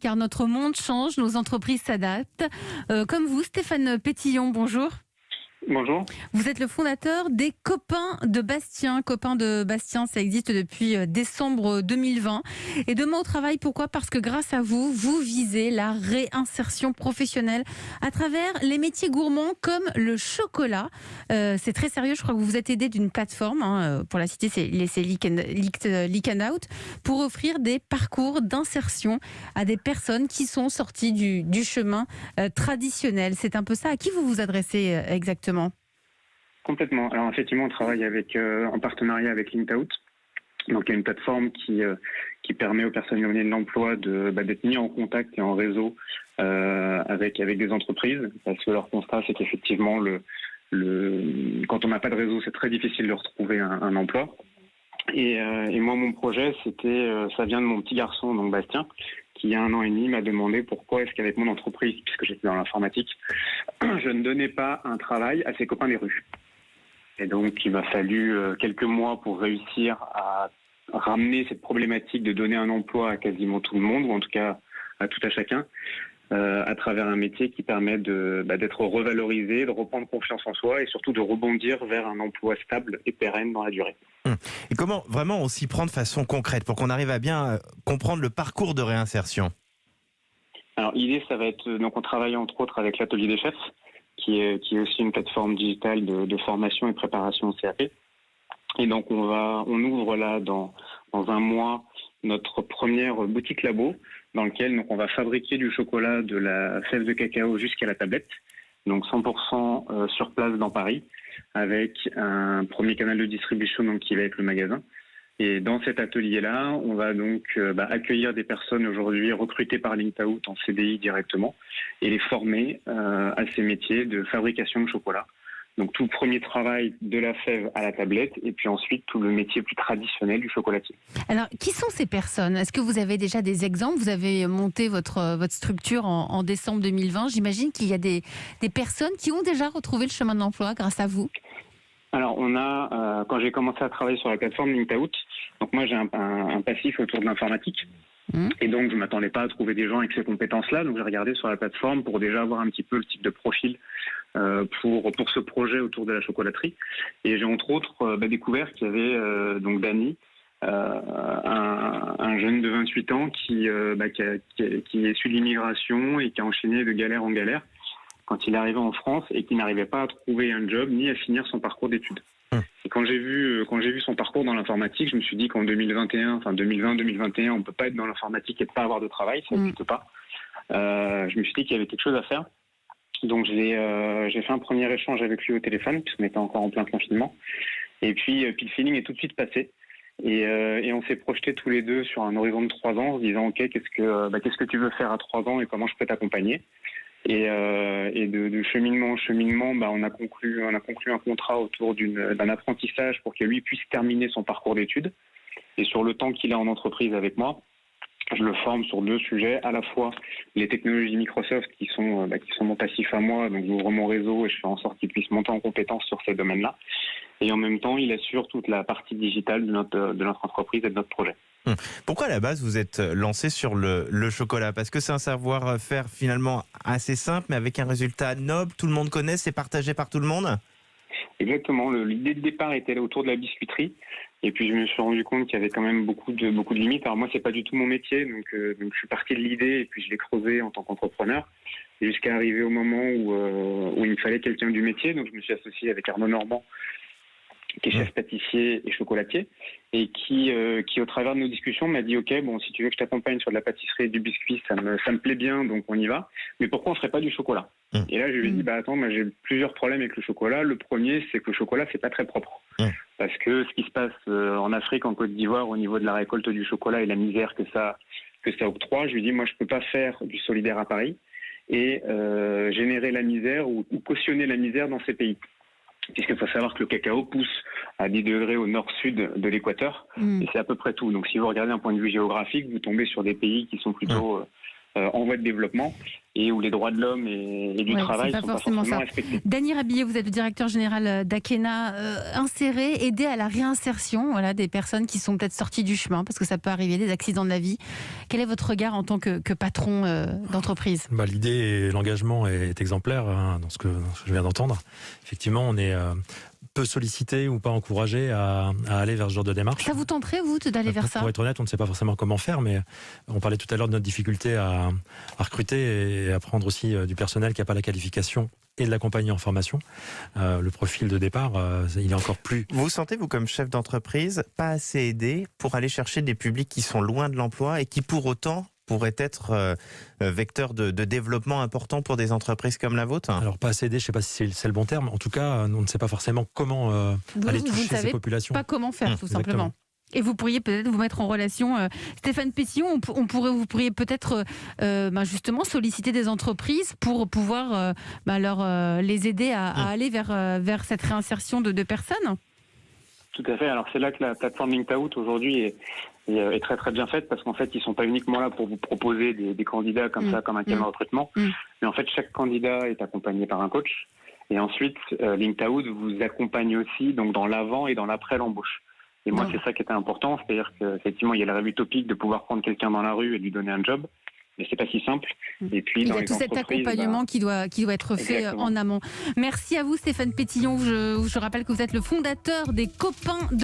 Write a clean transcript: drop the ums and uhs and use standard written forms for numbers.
Car notre monde change, nos entreprises s'adaptent. Comme vous, Stéphane Pétillon, bonjour. Bonjour. Vous êtes le fondateur des Copains de Bastien. Copains de Bastien, ça existe depuis décembre 2020. Et demain au travail, pourquoi ? Parce que grâce à vous, vous visez la réinsertion professionnelle à travers les métiers gourmands comme le chocolat. C'est très sérieux, je crois que vous vous êtes aidé d'une plateforme, pour la citer, c'est Leak and Out, pour offrir des parcours d'insertion à des personnes qui sont sorties du chemin traditionnel. C'est un peu ça. À qui vous vous adressez exactement ? Complètement. Alors effectivement, on travaille en partenariat avec LinkedOut. Donc il y a une plateforme qui permet aux personnes éloignées de l'emploi d'être mis en contact et en réseau avec des entreprises. Parce que leur constat, c'est qu'effectivement, quand on n'a pas de réseau, c'est très difficile de retrouver un emploi. Et moi, mon projet, ça vient de mon petit garçon, donc Bastien, qui il y a 1 an et demi m'a demandé pourquoi est-ce qu'avec mon entreprise, puisque j'étais dans l'informatique, je ne donnais pas un travail à ses copains des rues. Et donc, il m'a fallu quelques mois pour réussir à ramener cette problématique de donner un emploi à quasiment tout le monde, ou en tout cas à tout à chacun, à travers un métier qui permet d'être revalorisé, de reprendre confiance en soi et surtout de rebondir vers un emploi stable et pérenne dans la durée. Et comment vraiment on s'y prend de façon concrète pour qu'on arrive à bien comprendre le parcours de réinsertion ? Alors l'idée, ça va être, donc on travaille entre autres avec l'Atelier des Chefs, qui est aussi une plateforme digitale de formation et préparation au CAP. Et donc on ouvre là dans 1 mois notre première boutique labo dans lequel donc on va fabriquer du chocolat de la fève de cacao jusqu'à la tablette, donc 100% sur place dans Paris, avec un premier canal de distribution donc qui va être le magasin. Et dans cet atelier-là, on va donc accueillir des personnes aujourd'hui recrutées par LinkedOut en CDI directement et les former à ces métiers de fabrication de chocolat. Donc tout le premier travail de la fève à la tablette et puis ensuite tout le métier plus traditionnel du chocolatier. Alors, qui sont ces personnes ? Est-ce que vous avez déjà des exemples ? Vous avez monté votre structure en décembre 2020. J'imagine qu'il y a des personnes qui ont déjà retrouvé le chemin de l'emploi grâce à vous. Alors on a, quand j'ai commencé à travailler sur la plateforme LinkedOut, donc moi j'ai un passif autour de l'informatique. Et donc, je ne m'attendais pas à trouver des gens avec ces compétences-là. Donc, j'ai regardé sur la plateforme pour déjà avoir un petit peu le type de profil pour ce projet autour de la chocolaterie. Et j'ai entre autres découvert qu'il y avait donc Dany, un jeune de 28 ans qui est issu de l'immigration et qui a enchaîné de galère en galère quand il est arrivé en France et qui n'arrivait pas à trouver un job ni à finir son parcours d'études. Et quand j'ai vu son parcours dans l'informatique, je me suis dit qu'en 2020-2021, on peut pas être dans l'informatique et pas avoir de travail, ça n'existe pas. Je me suis dit qu'il y avait quelque chose à faire. Donc j'ai fait un premier échange avec lui au téléphone, puisqu'on était encore en plein confinement. Et puis le feeling est tout de suite passé. Et on s'est projetés tous les deux sur un horizon de 3 ans, en se disant ok, qu'est-ce que tu veux faire à 3 ans et comment je peux t'accompagner. Et de cheminement en cheminement, on a conclu un contrat autour d'un apprentissage pour que lui puisse terminer son parcours d'études. Et sur le temps qu'il a en entreprise avec moi, je le forme sur 2 sujets, à la fois les technologies Microsoft qui sont mon passif à moi, donc j'ouvre mon réseau et je fais en sorte qu'il puisse monter en compétence sur ces domaines-là. Et en même temps, il assure toute la partie digitale de notre entreprise et de notre projet. Pourquoi à la base vous êtes lancé sur le chocolat ? Parce que c'est un savoir-faire finalement assez simple mais avec un résultat noble, tout le monde connaît, c'est partagé par tout le monde ? Exactement, l'idée de départ était là autour de la biscuiterie et puis je me suis rendu compte qu'il y avait quand même beaucoup de limites. Alors moi c'est pas du tout mon métier donc je suis parti de l'idée et puis je l'ai creusé en tant qu'entrepreneur jusqu'à arriver au moment où il me fallait quelqu'un du métier, donc je me suis associé avec Arnaud Normand qui est chef pâtissier et chocolatier, et qui au travers de nos discussions m'a dit ok, bon, si tu veux que je t'accompagne sur de la pâtisserie et du biscuit, ça me plaît bien, donc on y va, mais pourquoi on ferait pas du chocolat ? Et là je lui ai dit attends, moi j'ai plusieurs problèmes avec le chocolat. Le premier, c'est que le chocolat c'est pas très propre, parce que ce qui se passe en Afrique, en Côte d'Ivoire, au niveau de la récolte du chocolat et la misère que ça octroie, je lui ai dit moi je peux pas faire du solidaire à Paris et générer la misère ou cautionner la misère dans ces pays. Puisqu'il faut savoir que le cacao pousse à 10 degrés au nord-sud de l'équateur, et c'est à peu près tout. Donc si vous regardez d'un point de vue géographique, vous tombez sur des pays qui sont plutôt en voie de développement, et où les droits de l'homme et du travail c'est sont pas pas forcément ça. respectés. Dany Rabillet, vous êtes le directeur général d'Akena. Insérer, aider à la réinsertion des personnes qui sont peut-être sorties du chemin, parce que ça peut arriver, des accidents de la vie. Quel est votre regard en tant que patron d'entreprise ? L'idée et l'engagement est exemplaire dans ce que je viens d'entendre. Effectivement, on est peu sollicité ou pas encouragé à aller vers ce genre de démarche. Ça vous tenterait, vous, d'aller vers ça ? Pour être honnête, on ne sait pas forcément comment faire, mais on parlait tout à l'heure de notre difficulté à recruter et à prendre aussi du personnel qui n'a pas la qualification et de l'accompagner en formation. Le profil de départ, il est encore plus... Vous sentez, vous, comme chef d'entreprise, pas assez aidé pour aller chercher des publics qui sont loin de l'emploi et qui, pour autant, pourraient être vecteurs de développement important pour des entreprises comme la vôtre ? Alors, pas assez aidé, je ne sais pas si c'est le bon terme. En tout cas, on ne sait pas forcément comment aller toucher ces populations. Pas comment faire, tout Exactement. simplement. Et vous pourriez peut-être vous mettre en relation, Stéphane Pétillon, vous pourriez peut-être justement solliciter des entreprises pour pouvoir les aider à aller vers cette réinsertion de personnes. Tout à fait. Alors c'est là que la plateforme LinkedOut aujourd'hui est très très bien faite, parce qu'en fait ils sont pas uniquement là pour vous proposer des candidats comme ça, comme un cabinet de recrutement, mais en fait chaque candidat est accompagné par un coach, et ensuite LinkedOut vous accompagne aussi donc dans l'avant et dans l'après l'embauche. Et moi c'est ça qui était important, c'est-à-dire qu'effectivement il y a le rêve utopique de pouvoir prendre quelqu'un dans la rue et lui donner un job. Mais c'est pas si simple. Et puis, il y a tout cet accompagnement qui doit être fait en amont. Merci à vous, Stéphane Pétillon. Je rappelle que vous êtes le fondateur des Copains de